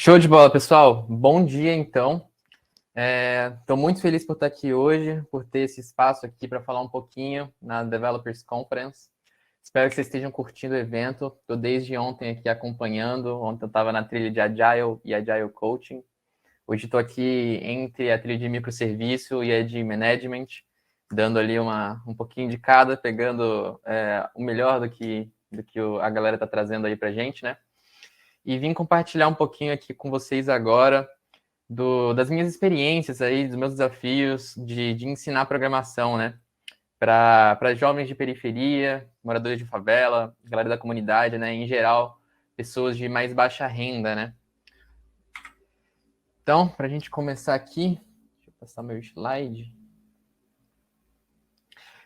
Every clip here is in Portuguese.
Show de bola, pessoal. Bom dia, então. Estou muito feliz por estar aqui hoje, por ter esse espaço aqui para falar um pouquinho na Developers Conference. Espero que vocês estejam curtindo o evento. Estou desde ontem aqui acompanhando. Ontem eu estava na trilha de Agile e Agile Coaching. Hoje estou aqui entre a trilha de microserviço e a de management, dando ali um pouquinho de cada, pegando o melhor do que a galera está trazendo aí para a gente, né? E vim compartilhar um pouquinho aqui com vocês agora das minhas experiências aí, dos meus desafios de ensinar programação, né? Para jovens de periferia, moradores de favela, galera da comunidade, né? Em geral, pessoas de mais baixa renda, né? Então, para a gente começar aqui, deixa eu passar meu slide.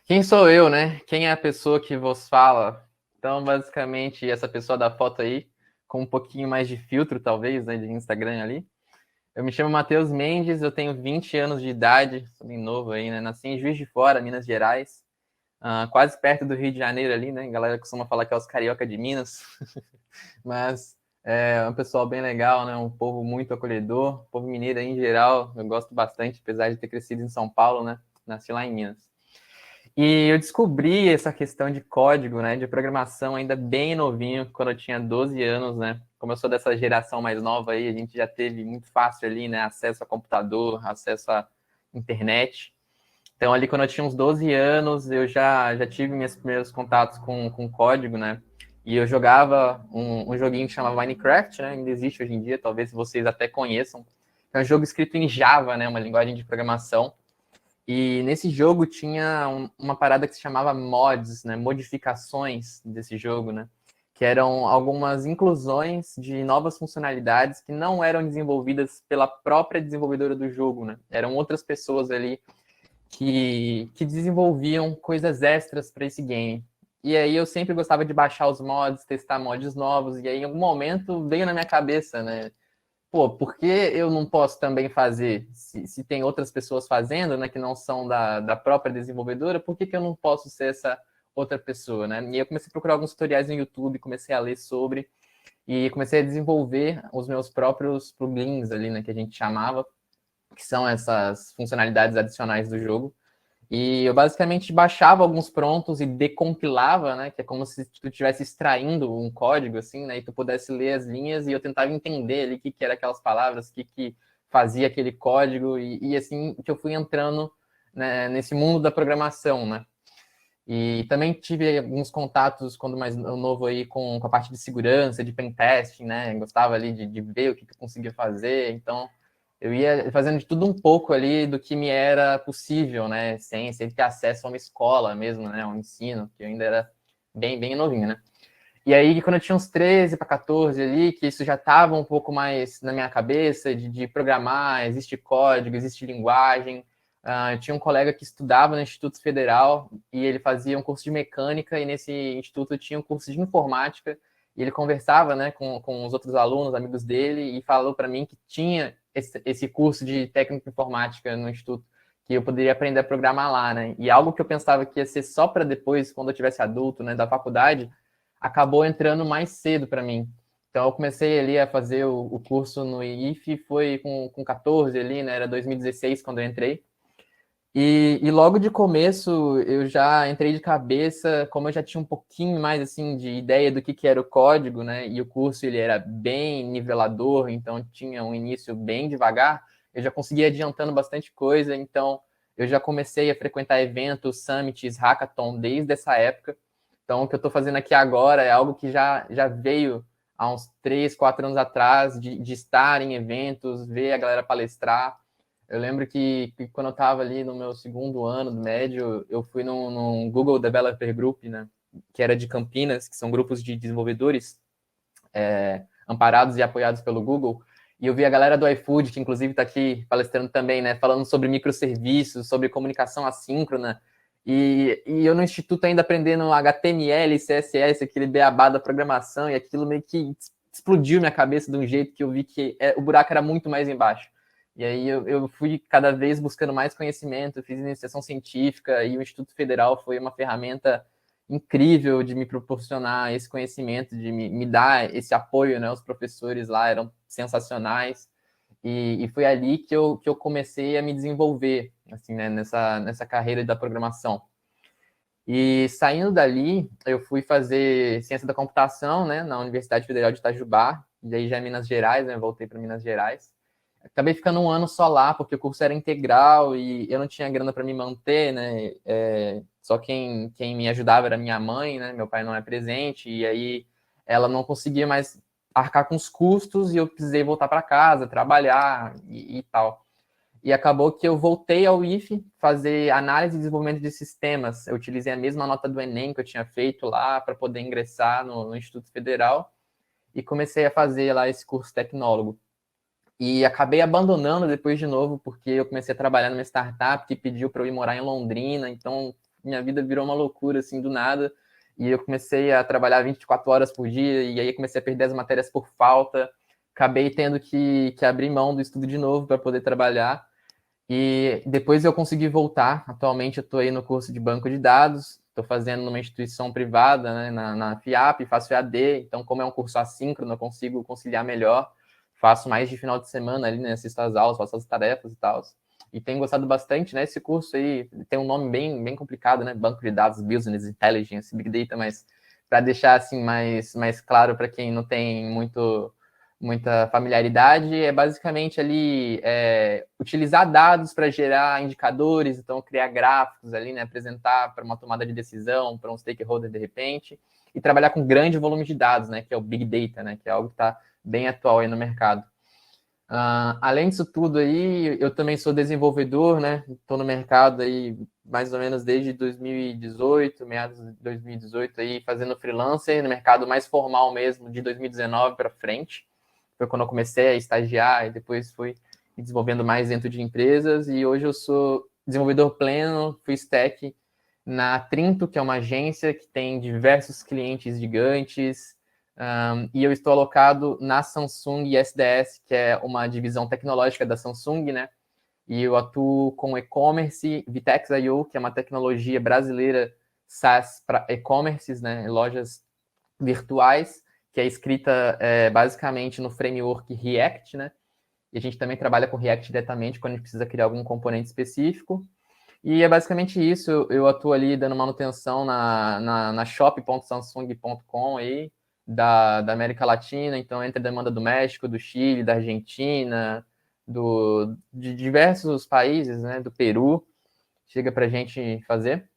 Quem sou eu, né? Quem é a pessoa que vos fala? Então, basicamente, essa pessoa da foto aí, com um pouquinho mais de filtro, talvez, né, de Instagram ali. Eu me chamo Matheus Mendes, eu tenho 20 anos de idade, sou bem novo aí, né? Nasci em Juiz de Fora, Minas Gerais, quase perto do Rio de Janeiro ali, né? A galera costuma falar que é os carioca de Minas, mas é um pessoal bem legal, né? Um povo muito acolhedor, o povo mineiro aí, em geral, eu gosto bastante, apesar de ter crescido em São Paulo, né? Nasci lá em Minas. E eu descobri essa questão de código, né, de programação ainda bem novinho, quando eu tinha 12 anos, né? Como eu sou dessa geração mais nova aí, a gente já teve muito fácil ali, né, acesso a computador, acesso à internet. Então, ali quando eu tinha uns 12 anos, eu já tive meus primeiros contatos com código, né? E eu jogava um joguinho que chamava Minecraft, né? Ainda existe hoje em dia, talvez vocês até conheçam. É um jogo escrito em Java, né? Uma linguagem de programação. E nesse jogo tinha uma parada que se chamava mods, né? Modificações desse jogo, né? Que eram algumas inclusões de novas funcionalidades que não eram desenvolvidas pela própria desenvolvedora do jogo, né? Eram outras pessoas ali que desenvolviam coisas extras para esse game. E aí eu sempre gostava de baixar os mods, testar mods novos, e aí em algum momento veio na minha cabeça, né? Pô, por que eu não posso também fazer? Se tem outras pessoas fazendo, né, que não são da própria desenvolvedora, por que eu não posso ser essa outra pessoa, né? E eu comecei a procurar alguns tutoriais no YouTube, comecei a ler sobre, e comecei a desenvolver os meus próprios plugins ali, né, que a gente chamava, que são essas funcionalidades adicionais do jogo. E eu basicamente baixava alguns prontos e decompilava, né? Que é como se tu estivesse extraindo um código, assim, né? E tu pudesse ler as linhas e eu tentava entender ali o que eram aquelas palavras, o que fazia aquele código e assim que eu fui entrando, né, nesse mundo da programação, né? E também tive alguns contatos, quando mais novo aí, com a parte de segurança, de pentesting, né? Gostava ali de ver o que eu conseguia fazer, então eu ia fazendo de tudo um pouco ali do que me era possível, né? Sem ter acesso a uma escola mesmo, né? Um ensino, que eu ainda era bem novinho, né? E aí, quando eu tinha uns 13 para 14 ali, que isso já estava um pouco mais na minha cabeça, de programar, existe código, existe linguagem. Eu tinha um colega que estudava no Instituto Federal e ele fazia um curso de mecânica e nesse instituto tinha um curso de informática e ele conversava, né, com os outros alunos, amigos dele, e falou para mim que tinha esse curso de técnica informática no instituto, que eu poderia aprender a programar lá, né? E algo que eu pensava que ia ser só para depois, quando eu tivesse adulto, né, da faculdade, acabou entrando mais cedo para mim. Então, eu comecei ali a fazer o curso no IF, foi com 14 ali, né? Era 2016 quando eu entrei. E logo de começo eu já entrei de cabeça, como eu já tinha um pouquinho mais assim de ideia do que era o código, né? E o curso ele era bem nivelador, então tinha um início bem devagar. Eu já conseguia adiantando bastante coisa, então eu já comecei a frequentar eventos, summits, hackathon desde essa época. Então o que eu estou fazendo aqui agora é algo que já veio há uns 3, 4 anos atrás, de estar em eventos, ver a galera palestrar. Eu lembro que quando eu estava ali no meu segundo ano do médio, eu fui num Google Developer Group, né, que era de Campinas, que são grupos de desenvolvedores amparados e apoiados pelo Google, e eu vi a galera do iFood, que inclusive está aqui palestrando também, né, falando sobre microserviços, sobre comunicação assíncrona, e eu no instituto ainda aprendendo HTML, CSS, aquele beabá da programação, e aquilo meio que explodiu minha cabeça de um jeito que eu vi que o buraco era muito mais embaixo. E aí eu fui cada vez buscando mais conhecimento, fiz iniciação científica e o Instituto Federal foi uma ferramenta incrível de me proporcionar esse conhecimento, de me dar esse apoio, né? Os professores lá eram sensacionais. E foi ali que eu comecei a me desenvolver, assim, né, nessa carreira da programação. E saindo dali, eu fui fazer ciência da computação, né, na Universidade Federal de Itajubá, e aí já em Minas Gerais, né, voltei para Minas Gerais. Acabei ficando um ano só lá, porque o curso era integral e eu não tinha grana para me manter, né, só quem me ajudava era minha mãe, né, meu pai não é presente, e aí ela não conseguia mais arcar com os custos e eu precisei voltar para casa, trabalhar e tal. E acabou que eu voltei ao IFE fazer análise e desenvolvimento de sistemas. Eu utilizei a mesma nota do Enem que eu tinha feito lá para poder ingressar no Instituto Federal e comecei a fazer lá esse curso tecnólogo. E acabei abandonando depois de novo, porque eu comecei a trabalhar numa startup que pediu para eu ir morar em Londrina, então minha vida virou uma loucura assim do nada. E eu comecei a trabalhar 24 horas por dia, e aí comecei a perder as matérias por falta. Acabei tendo que abrir mão do estudo de novo para poder trabalhar. E depois eu consegui voltar. Atualmente eu estou aí no curso de banco de dados, estou fazendo numa instituição privada, né, na FIAP, faço EAD, então como é um curso assíncrono, eu consigo conciliar melhor. Faço mais de final de semana ali, né, assisto às aulas, faço as tarefas e tal. E tenho gostado bastante, né? Esse curso aí tem um nome bem complicado, né? Banco de dados, Business Intelligence, Big Data, mas para deixar assim mais claro para quem não tem muita familiaridade, é basicamente ali utilizar dados para gerar indicadores, então criar gráficos ali, né, apresentar para uma tomada de decisão, para um stakeholder de repente, e trabalhar com grande volume de dados, né, que é o Big Data, né, que é algo que está bem atual aí no mercado. Além disso tudo aí, eu também sou desenvolvedor, né, estou no mercado aí mais ou menos desde 2018, meados de 2018 aí, fazendo freelancer no mercado mais formal mesmo, de 2019 para frente. Foi quando eu comecei a estagiar e depois fui me desenvolvendo mais dentro de empresas. E hoje eu sou desenvolvedor pleno, full stack, na Trinto, que é uma agência que tem diversos clientes gigantes. E eu estou alocado na Samsung SDS, que é uma divisão tecnológica da Samsung, né? E eu atuo com e-commerce, Vitex.io, que é uma tecnologia brasileira SaaS para e-commerces, né? Lojas virtuais, que é escrita basicamente no framework React, né? E a gente também trabalha com React diretamente quando a gente precisa criar algum componente específico. E é basicamente isso. Eu atuo ali dando manutenção na shop.samsung.com aí, da América Latina. Então, entra demanda do México, do Chile, da Argentina, de diversos países, né? Do Peru, chega para a gente fazer.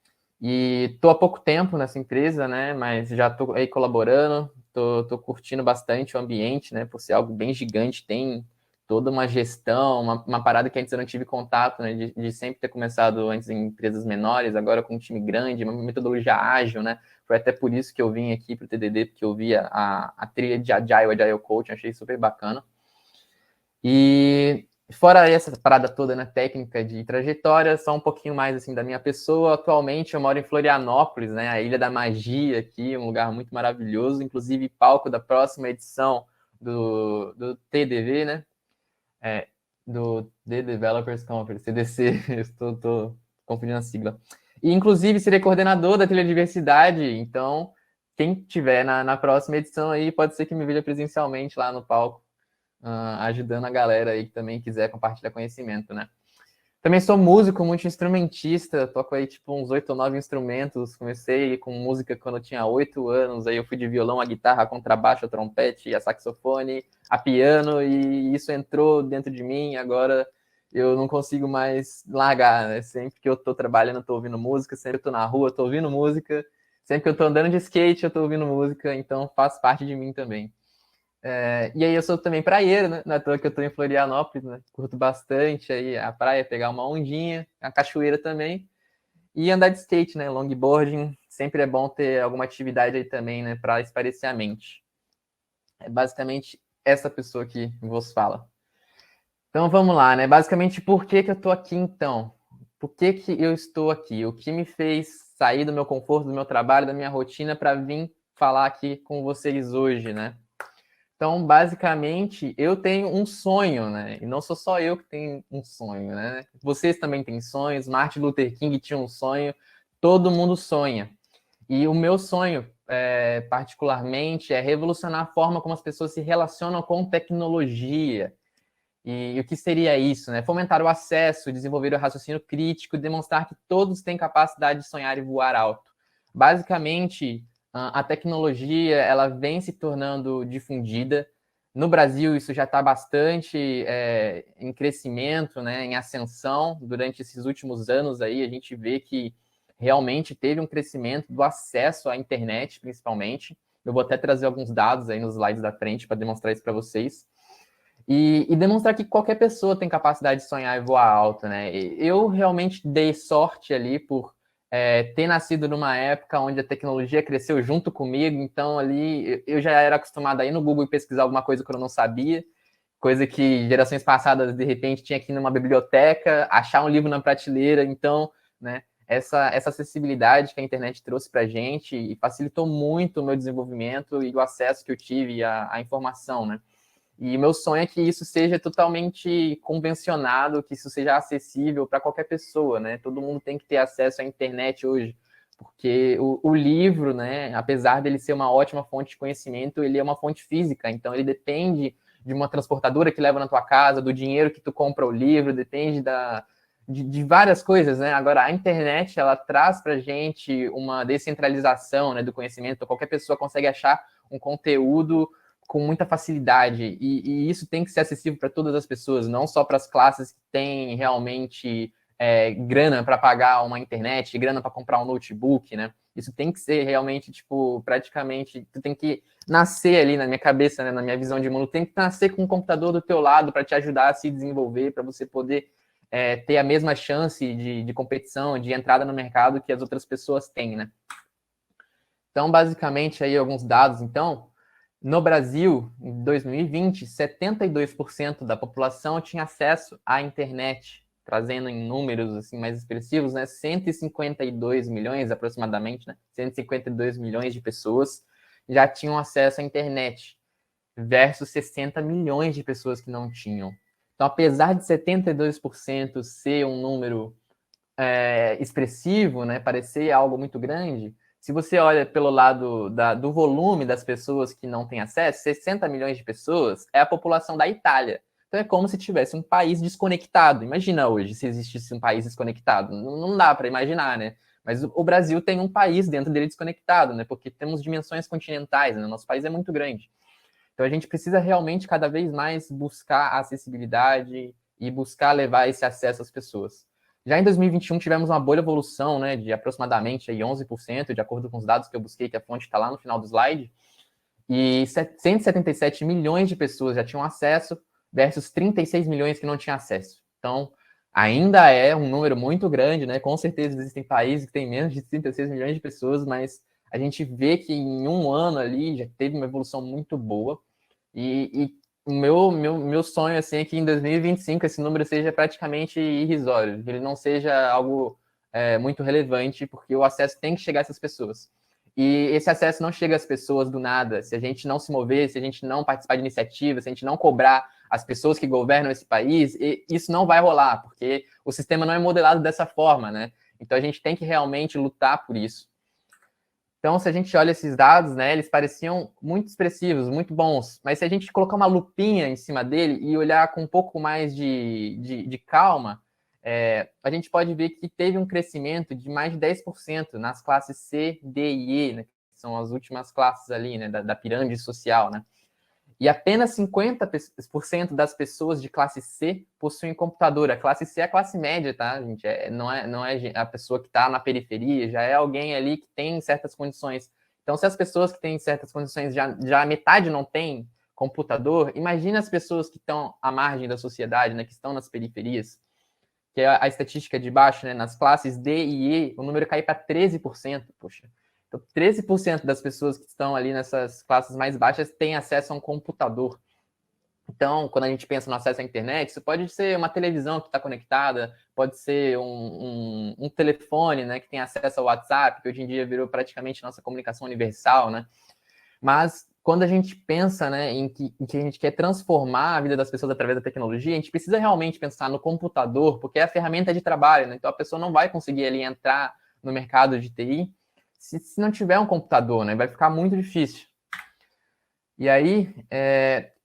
E estou há pouco tempo nessa empresa, né? Mas já estou aí colaborando, tô curtindo bastante o ambiente, né? Por ser algo bem gigante, tem toda uma gestão, uma parada que antes eu não tive contato, né? De sempre ter começado antes em empresas menores, agora com um time grande, uma metodologia ágil, né? Foi até por isso que eu vim aqui para o TDD, porque eu vi a trilha de Agile Coach, achei super bacana. E fora essa parada toda, né, técnica de trajetória, só um pouquinho mais assim da minha pessoa. Atualmente eu moro em Florianópolis, né, a Ilha da Magia aqui, um lugar muito maravilhoso, inclusive palco da próxima edição do TDV, né, do The Developers Conference, CDC, estou confundindo a sigla. E inclusive serei coordenador da trilha de diversidade, então quem tiver na próxima edição aí pode ser que me veja presencialmente lá no palco, ajudando a galera aí que também quiser compartilhar conhecimento, né? Também sou músico, multi-instrumentista, toco aí tipo uns 8 ou 9 instrumentos. Comecei com música quando eu tinha 8 anos, aí eu fui de violão, a guitarra, a contrabaixo, a trompete, a saxofone, a piano, e isso entrou dentro de mim. Agora eu não consigo mais largar, né? Sempre que eu tô trabalhando, eu tô ouvindo música, sempre que eu tô na rua, eu tô ouvindo música, sempre que eu tô andando de skate, eu tô ouvindo música, então faz parte de mim também. E aí eu sou também praieiro, né? Na toa que eu tô em Florianópolis, né? Curto bastante aí a praia, pegar uma ondinha, a cachoeira também. E andar de skate, né? Longboarding. Sempre é bom ter alguma atividade aí também, né? Para espairecer a mente. É basicamente essa pessoa que vos fala. Então vamos lá, né? Basicamente, por que eu tô aqui então? Por que eu estou aqui? O que me fez sair do meu conforto, do meu trabalho, da minha rotina para vir falar aqui com vocês hoje, né? Então, basicamente, eu tenho um sonho, né? E não sou só eu que tenho um sonho, né? Vocês também têm sonhos. Martin Luther King tinha um sonho. Todo mundo sonha. E o meu sonho, particularmente, é revolucionar a forma como as pessoas se relacionam com tecnologia. E o que seria isso, né? Fomentar o acesso, desenvolver o raciocínio crítico, demonstrar que todos têm capacidade de sonhar e voar alto. Basicamente, a tecnologia ela vem se tornando difundida. No Brasil, isso já está bastante em crescimento, né, em ascensão. Durante esses últimos anos aí, a gente vê que realmente teve um crescimento do acesso à internet, principalmente. Eu vou até trazer alguns dados aí nos slides da frente para demonstrar isso para vocês. E demonstrar que qualquer pessoa tem capacidade de sonhar e voar alto, né? Eu realmente dei sorte ali por ter nascido numa época onde a tecnologia cresceu junto comigo, então ali eu já era acostumado a ir no Google e pesquisar alguma coisa que eu não sabia, coisa que gerações passadas, de repente, tinha que ir numa biblioteca, achar um livro na prateleira, então, né? Essa acessibilidade que a internet trouxe para a gente e facilitou muito o meu desenvolvimento e o acesso que eu tive à informação, né? E meu sonho é que isso seja totalmente convencionado, que isso seja acessível para qualquer pessoa, né? Todo mundo tem que ter acesso à internet hoje, porque o livro, né, apesar dele ser uma ótima fonte de conhecimento, ele é uma fonte física, então ele depende de uma transportadora que leva na tua casa, do dinheiro que tu compra o livro, depende de várias coisas, né? Agora, a internet, ela traz para a gente uma descentralização, né, do conhecimento, qualquer pessoa consegue achar um conteúdo com muita facilidade, e isso tem que ser acessível para todas as pessoas, não só para as classes que têm realmente grana para pagar uma internet, grana para comprar um notebook, né? Isso tem que ser realmente, tipo, praticamente, tu tem que nascer ali na minha cabeça, né, na minha visão de mundo, tem que nascer com um computador do teu lado para te ajudar a se desenvolver, para você poder ter a mesma chance de competição, de entrada no mercado que as outras pessoas têm, né? Então, basicamente, aí alguns dados, então, no Brasil, em 2020, 72% da população tinha acesso à internet, trazendo em números assim mais expressivos, né, 152 milhões aproximadamente, né, 152 milhões de pessoas já tinham acesso à internet, versus 60 milhões de pessoas que não tinham. Então, apesar de 72% ser um número expressivo, né, parecer algo muito grande, se você olha pelo lado do volume das pessoas que não têm acesso, 60 milhões de pessoas é a população da Itália. Então é como se tivesse um país desconectado. Imagina hoje se existisse um país desconectado. Não dá para imaginar, né? Mas o Brasil tem um país dentro dele desconectado, né? Porque temos dimensões continentais, né? Nosso país é muito grande. Então a gente precisa realmente cada vez mais buscar a acessibilidade e buscar levar esse acesso às pessoas. Já em 2021 tivemos uma boa evolução, né, de aproximadamente aí 11%, de acordo com os dados que eu busquei, que a fonte está lá no final do slide, e 177 milhões de pessoas já tinham acesso versus 36 milhões que não tinham acesso. Então, ainda é um número muito grande, né? Com certeza existem países que têm menos de 36 milhões de pessoas, mas a gente vê que em um ano ali já teve uma evolução muito boa. E o meu sonho assim, é que em 2025 esse número seja praticamente irrisório, que ele não seja algo muito relevante, porque o acesso tem que chegar a essas pessoas. E esse acesso não chega às pessoas do nada. Se a gente não se mover, se a gente não participar de iniciativas, se a gente não cobrar as pessoas que governam esse país, isso não vai rolar, porque o sistema não é modelado dessa forma, né? Então a gente tem que realmente lutar por isso. Então, se a gente olha esses dados, né, eles pareciam muito expressivos, muito bons, mas se a gente colocar uma lupinha em cima dele e olhar com um pouco mais de calma, a gente pode ver que teve um crescimento de mais de 10% nas classes C, D e E, né, que são as últimas classes ali, né, da pirâmide social, né? E apenas 50% das pessoas de classe C possuem computador. A classe C é a classe média, tá, gente? Não é a pessoa que está na periferia, já é alguém ali que tem certas condições. Então, se as pessoas que têm certas condições já a metade não tem computador, imagina as pessoas que estão à margem da sociedade, né, que estão nas periferias, que é a estatística de baixo, né, nas classes D e E, o número cai para 13%. Poxa. Então, 13% das pessoas que estão ali nessas classes mais baixas têm acesso a um computador. Então, quando a gente pensa no acesso à internet, isso pode ser uma televisão que está conectada, pode ser um telefone, né, que tem acesso ao WhatsApp, que hoje em dia virou praticamente nossa comunicação universal, né? Mas quando a gente pensa, né, em que a gente quer transformar a vida das pessoas através da tecnologia, a gente precisa realmente pensar no computador, porque é a ferramenta de trabalho, né? Então a pessoa não vai conseguir ali entrar no mercado de TI se não tiver um computador, né? Vai ficar muito difícil. E aí,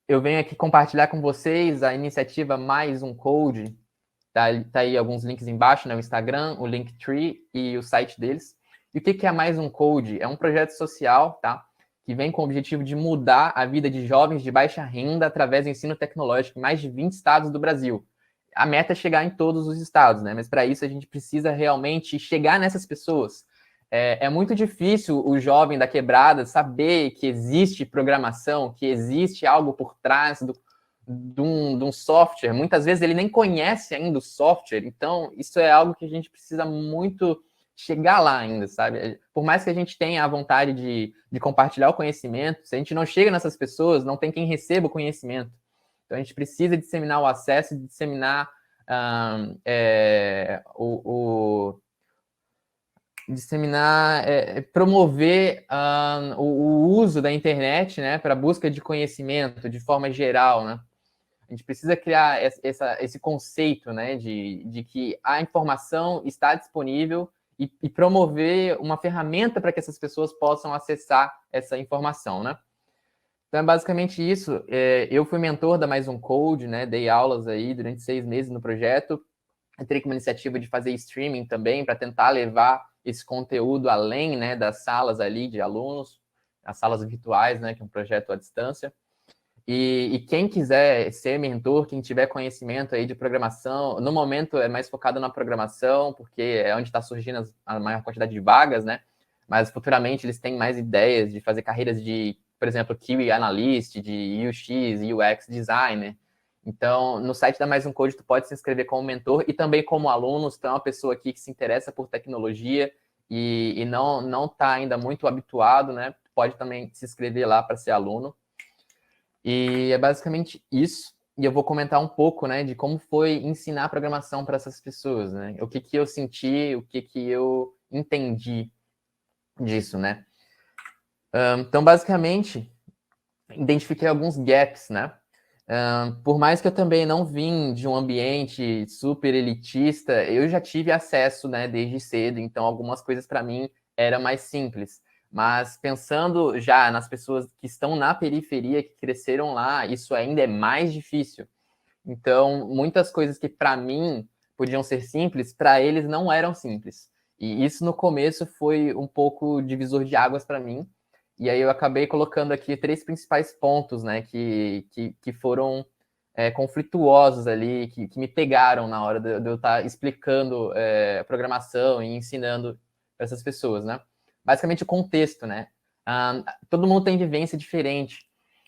eu venho aqui compartilhar com vocês a iniciativa Mais um Code. Tá aí alguns links embaixo, né? O Instagram, o Linktree e o site deles. E o que é Mais um Code? É um projeto social, tá? Que vem com o objetivo de mudar a vida de jovens de baixa renda através do ensino tecnológico em mais de 20 estados do Brasil. A meta é chegar em todos os estados, né? Mas para isso a gente precisa realmente chegar nessas pessoas. É muito difícil o jovem da quebrada saber que existe programação, que existe algo por trás de um software. Muitas vezes ele nem conhece ainda o software. Então, isso é algo que a gente precisa muito chegar lá ainda, sabe? Por mais que a gente tenha a vontade de compartilhar o conhecimento, se a gente não chega nessas pessoas, não tem quem receba o conhecimento. Então, a gente precisa disseminar o acesso, disseminar promover o uso da internet, né, para busca de conhecimento de forma geral, né? A gente precisa criar esse conceito, né, de que a informação está disponível e promover uma ferramenta para que essas pessoas possam acessar essa informação, né? Então, é basicamente isso. Eu fui mentor da Mais um Code, né? Dei aulas aí durante 6 meses no projeto. Entrei com uma iniciativa de fazer streaming também para tentar levar esse conteúdo além, né, das salas ali de alunos, as salas virtuais, né, que é um projeto à distância. E quem quiser ser mentor, quem tiver conhecimento aí de programação, no momento é mais focado na programação, porque é onde está surgindo a maior quantidade de vagas, né? Mas futuramente eles têm mais ideias de fazer carreiras de, por exemplo, QA Analyst, de UX, UX Designer. Então, no site da Mais um Code, tu pode se inscrever como mentor e também como aluno, se tu é uma pessoa aqui que se interessa por tecnologia e não está ainda muito habituado, né? Tu pode também se inscrever lá para ser aluno. E é basicamente isso. E eu vou comentar um pouco, né, de como foi ensinar programação para essas pessoas, né? O que eu senti, o que eu entendi disso, né? Então, basicamente, identifiquei alguns gaps, né? Por mais que eu também não vim de um ambiente super elitista, eu já tive acesso, né, desde cedo, então algumas coisas para mim era mais simples. Mas pensando já nas pessoas que estão na periferia, que cresceram lá, isso ainda é mais difícil. Então, muitas coisas que para mim podiam ser simples, para eles não eram simples. E isso no começo foi um pouco divisor de águas para mim. E aí eu acabei colocando aqui 3 principais pontos, né, que foram conflituosos ali, que me pegaram na hora de eu estar explicando programação e ensinando para essas pessoas, né? Basicamente o contexto, né? Todo mundo tem vivência diferente.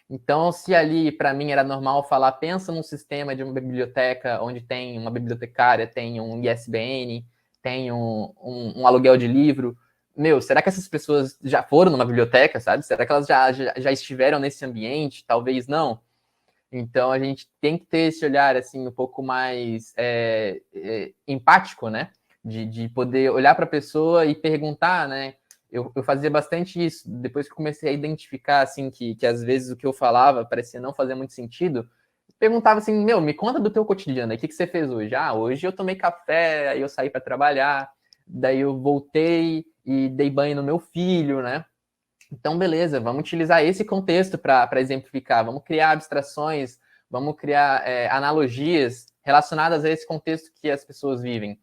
Então, se ali, para mim, era normal falar, pensa num sistema de uma biblioteca onde tem uma bibliotecária, tem um ISBN, tem um aluguel de livro. Meu, será que essas pessoas já foram numa biblioteca, sabe? Será que elas já estiveram nesse ambiente? Talvez não. Então, a gente tem que ter esse olhar, assim, um pouco mais empático, né? De poder olhar para a pessoa e perguntar, né? Eu fazia bastante isso. Depois que comecei a identificar, assim, que às vezes o que eu falava parecia não fazer muito sentido, perguntava assim, meu, me conta do teu cotidiano, o que você fez hoje? Ah, hoje eu tomei café, aí eu saí para trabalhar, daí eu voltei e dei banho no meu filho, né? Então, beleza, vamos utilizar esse contexto para exemplificar, vamos criar abstrações, vamos criar analogias relacionadas a esse contexto que as pessoas vivem.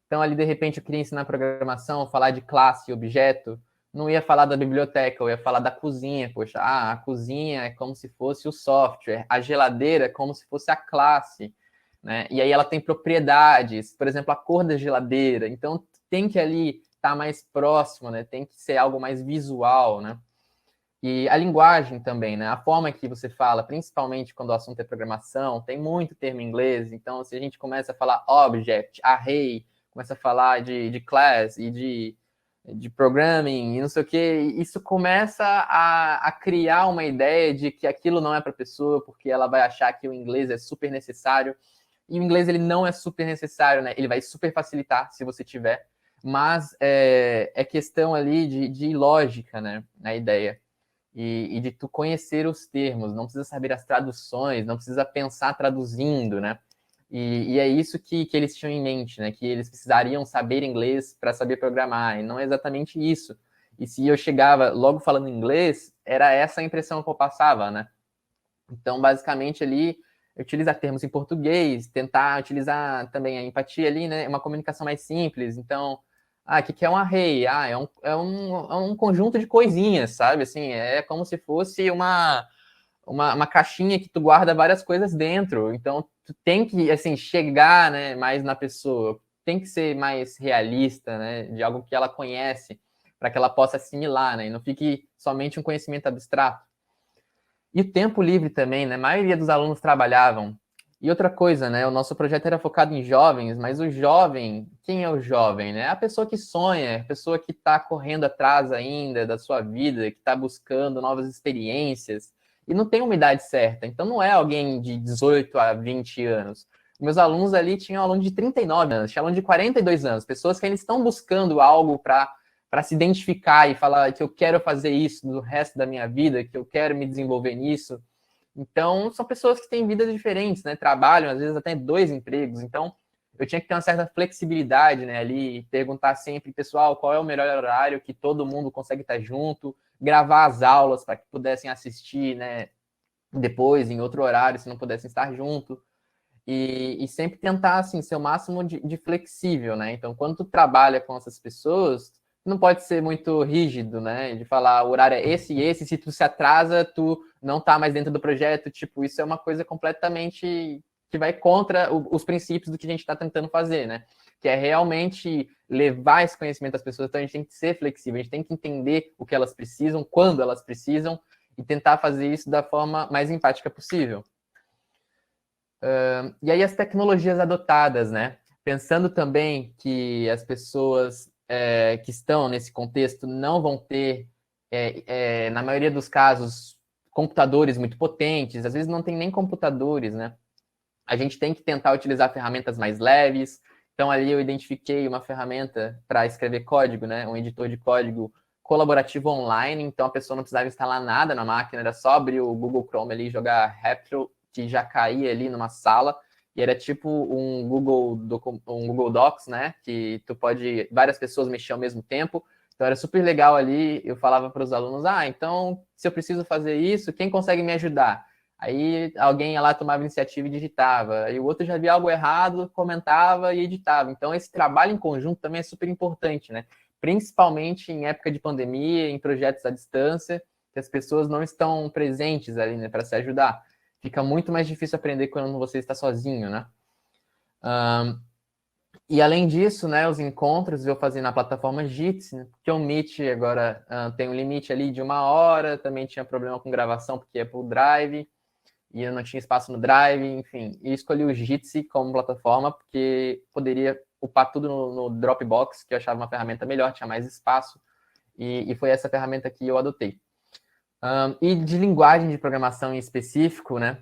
Então, ali, de repente, eu queria ensinar programação, falar de classe e objeto, não ia falar da biblioteca, eu ia falar da cozinha. Poxa, a cozinha é como se fosse o software, a geladeira é como se fosse a classe, né? E aí ela tem propriedades, por exemplo, a cor da geladeira. Então, tem que ali estar mais próximo, né? Tem que ser algo mais visual, né? E a linguagem também, né? A forma que você fala, principalmente quando o assunto é programação, tem muito termo em inglês. Então, se a gente começa a falar object, array, começa a falar de class e de programming e não sei o que, isso começa a criar uma ideia de que aquilo não é para a pessoa, porque ela vai achar que o inglês é super necessário. E o inglês ele não é super necessário, né? Ele vai super facilitar se você tiver, mas é questão ali de lógica, né? Na ideia. E de tu conhecer os termos, não precisa saber as traduções, não precisa pensar traduzindo, né? E é isso que eles tinham em mente, né? Que eles precisariam saber inglês para saber programar, e não é exatamente isso. E se eu chegava logo falando inglês, era essa a impressão que eu passava, né? Então, basicamente, ali, utilizar termos em português, tentar utilizar também a empatia ali, né? Uma comunicação mais simples. Então, o que é um array? É um conjunto de coisinhas, sabe? Assim, é como se fosse uma caixinha que tu guarda várias coisas dentro. Então, tu tem que, assim, chegar, né, mais na pessoa. Tem que ser mais realista, né? De algo que ela conhece, para que ela possa assimilar, né? E não fique somente um conhecimento abstrato. E o tempo livre também, né? A maioria dos alunos trabalhavam. E outra coisa, né? O nosso projeto era focado em jovens, mas o jovem, quem é o jovem, né? A pessoa que sonha, a pessoa que está correndo atrás ainda da sua vida, que está buscando novas experiências e não tem uma idade certa. Então não é alguém de 18 a 20 anos. Meus alunos ali tinham aluno de 39 anos, tinha aluno de 42 anos, pessoas que ainda estão buscando algo para se identificar e falar que eu quero fazer isso no resto da minha vida, que eu quero me desenvolver nisso. Então, são pessoas que têm vidas diferentes, né? Trabalham, às vezes, até 2 empregos. Então, eu tinha que ter uma certa flexibilidade, né? Ali, perguntar sempre, pessoal, qual é o melhor horário que todo mundo consegue estar junto, gravar as aulas para que pudessem assistir, né? Depois, em outro horário, se não pudessem estar junto. E sempre tentar, assim, ser o máximo de flexível, né? Então, quando tu trabalha com essas pessoas, não pode ser muito rígido, né? De falar, o horário é esse e esse, se tu se atrasa, tu não tá mais dentro do projeto, tipo, isso é uma coisa completamente que vai contra os princípios do que a gente está tentando fazer, né? Que é realmente levar esse conhecimento às pessoas, então a gente tem que ser flexível, a gente tem que entender o que elas precisam, quando elas precisam, e tentar fazer isso da forma mais empática possível. E aí as tecnologias adotadas, né? Pensando também que as pessoas que estão nesse contexto não vão ter, na maioria dos casos, computadores muito potentes, às vezes não tem nem computadores, né? A gente tem que tentar utilizar ferramentas mais leves. Então ali eu identifiquei uma ferramenta para escrever código, né? Um editor de código colaborativo online, então a pessoa não precisava instalar nada na máquina, era só abrir o Google Chrome ali e jogar Reptile, que já caía ali numa sala, e era tipo um Google Docs, né? Que tu pode, várias pessoas mexer ao mesmo tempo. Então era super legal ali, eu falava para os alunos, então se eu preciso fazer isso, quem consegue me ajudar? Aí alguém ia lá, tomava iniciativa e digitava. Aí o outro já via algo errado, comentava e editava. Então esse trabalho em conjunto também é super importante, né? Principalmente em época de pandemia, em projetos à distância, que as pessoas não estão presentes ali, né, para se ajudar. Fica muito mais difícil aprender quando você está sozinho, né? E além disso, né, os encontros eu fazia na plataforma Jitsi, né, porque o Meet agora tem um limite ali de 1 hora, também tinha problema com gravação porque é por Drive, e eu não tinha espaço no Drive, enfim. E escolhi o Jitsi como plataforma porque poderia upar tudo no Dropbox, que eu achava uma ferramenta melhor, tinha mais espaço, e foi essa ferramenta que eu adotei. E de linguagem de programação em específico, né?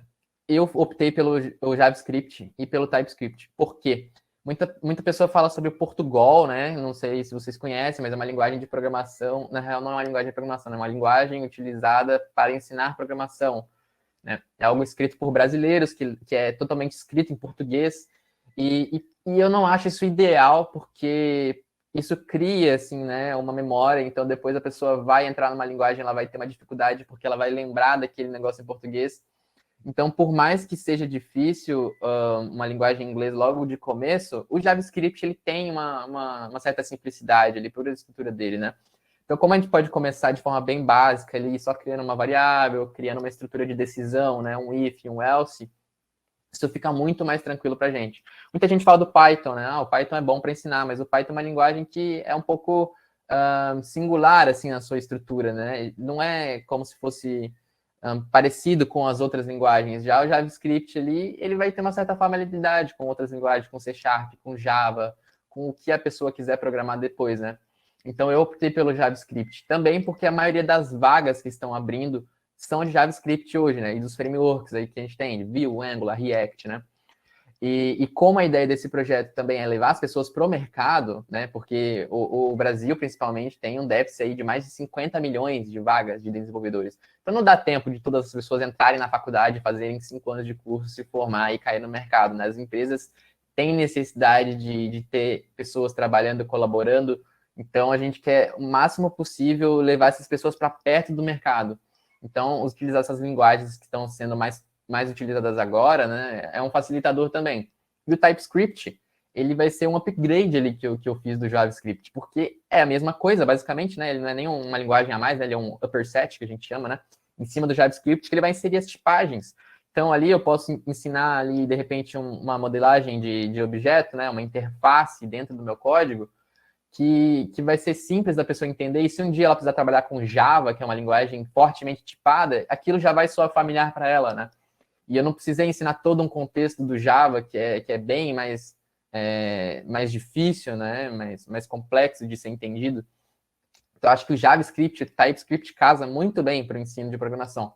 Eu optei pelo JavaScript e pelo TypeScript. Por quê? Muita pessoa fala sobre o Portugal, né? Não sei se vocês conhecem, mas é uma linguagem de programação. Na real, não é uma linguagem de programação, é uma linguagem utilizada para ensinar programação, né? É algo escrito por brasileiros, que é totalmente escrito em português. E eu não acho isso ideal, porque isso cria, assim, né, uma memória. Então, depois a pessoa vai entrar numa linguagem, ela vai ter uma dificuldade, porque ela vai lembrar daquele negócio em português. Então, por mais que seja difícil uma linguagem em inglês logo de começo, o JavaScript ele tem uma certa simplicidade ali por a estrutura dele, né? Então, como a gente pode começar de forma bem básica ali, só criando uma variável, criando uma estrutura de decisão, né? Um if, um else, isso fica muito mais tranquilo para a gente. Muita gente fala do Python, né? O Python é bom para ensinar, mas o Python é uma linguagem que é um pouco singular, assim, na sua estrutura, né? Não é como se fosse parecido com as outras linguagens. Já o JavaScript ali, ele vai ter uma certa familiaridade com outras linguagens, com C Sharp, com Java, com o que a pessoa quiser programar depois, né? Então eu optei pelo JavaScript também porque a maioria das vagas que estão abrindo são de JavaScript hoje, né? E dos frameworks aí que a gente tem, Vue, Angular, React, né? E como a ideia desse projeto também é levar as pessoas para o mercado, né? Porque o Brasil, principalmente, tem um déficit aí de mais de 50 milhões de vagas de desenvolvedores. Então não dá tempo de todas as pessoas entrarem na faculdade, fazerem 5 anos de curso, se formar e cair no mercado, né? As empresas têm necessidade de ter pessoas trabalhando, colaborando Então, a gente quer o máximo possível levar essas pessoas para perto do mercado. Então, utilizar essas linguagens que estão sendo mais utilizadas agora, né, é um facilitador também. E o TypeScript, ele vai ser um upgrade ali que eu fiz do JavaScript, porque é a mesma coisa, basicamente, né? Ele não é nem uma linguagem a mais, né? Ele é um upper set, que a gente chama, né? Em cima do JavaScript, que ele vai inserir as tipagens. Então, ali eu posso ensinar ali, de repente, uma modelagem de objeto, né? Uma interface dentro do meu código, que vai ser simples da pessoa entender, e se um dia ela precisar trabalhar com Java, que é uma linguagem fortemente tipada, aquilo já vai soar familiar para ela, né? E eu não precisei ensinar todo um contexto do Java, que é bem mais difícil, né? mais complexo de ser entendido. Então, acho que o JavaScript, o TypeScript casa muito bem para o ensino de programação.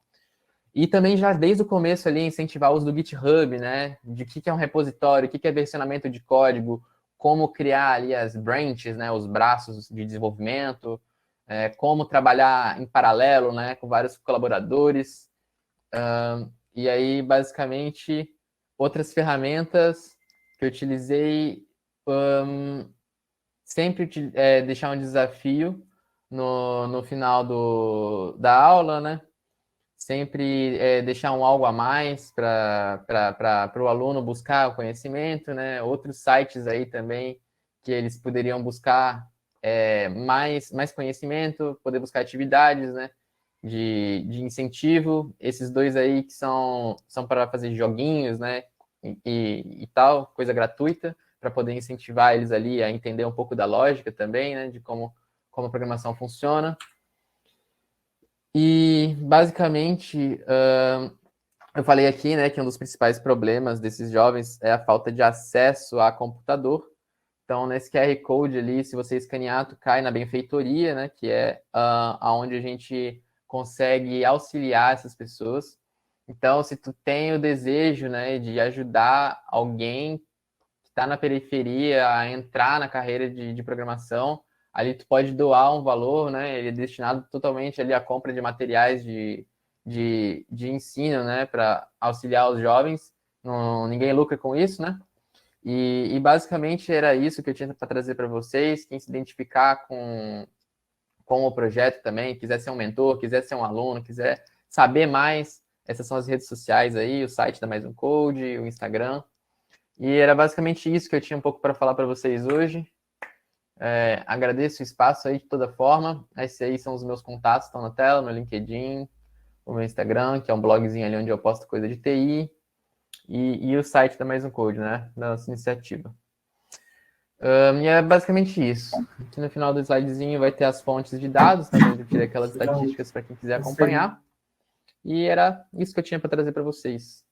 E também já desde o começo ali incentivar o uso do GitHub, né? De que é um repositório, o que é versionamento de código, como criar ali as branches, né? Os braços de desenvolvimento, como trabalhar em paralelo, né? Com vários colaboradores. E aí, basicamente, outras ferramentas que eu utilizei, sempre deixar um desafio no final da aula, né? Sempre deixar um algo a mais para o aluno buscar o conhecimento, né? Outros sites aí também que eles poderiam buscar mais conhecimento, poder buscar atividades, né? De incentivo. Esses dois aí que são para fazer joguinhos, né? E tal, coisa gratuita, para poder incentivar eles ali a entender um pouco da lógica também, né? De como a programação funciona. E, basicamente, eu falei aqui, né, que um dos principais problemas desses jovens é a falta de acesso a computador. Então, nesse QR Code ali, se você escanear, tu cai na benfeitoria, né, que é aonde a gente consegue auxiliar essas pessoas. Então, se tu tem o desejo, né, de ajudar alguém que está na periferia a entrar na carreira de programação, ali tu pode doar um valor, né? Ele é destinado totalmente ali à compra de materiais de ensino, né? Para auxiliar os jovens. Não, ninguém lucra com isso, né? E basicamente era isso que eu tinha para trazer para vocês. Quem se identificar com o projeto também, quiser ser um mentor, quiser ser um aluno, quiser saber mais, essas são as redes sociais aí, o site da Mais Um Code, o Instagram. E era basicamente isso que eu tinha um pouco para falar para vocês hoje. Agradeço o espaço aí de toda forma. Esses aí são os meus contatos, estão na tela, meu LinkedIn, o meu Instagram, que é um blogzinho ali onde eu posto coisa de TI, e o site da Mais Um Code, né, da nossa iniciativa. E é basicamente isso. Aqui no final do slidezinho vai ter as fontes de dados, tá? Eu tirei aquelas estatísticas para quem quiser acompanhar. E era isso que eu tinha para trazer para vocês.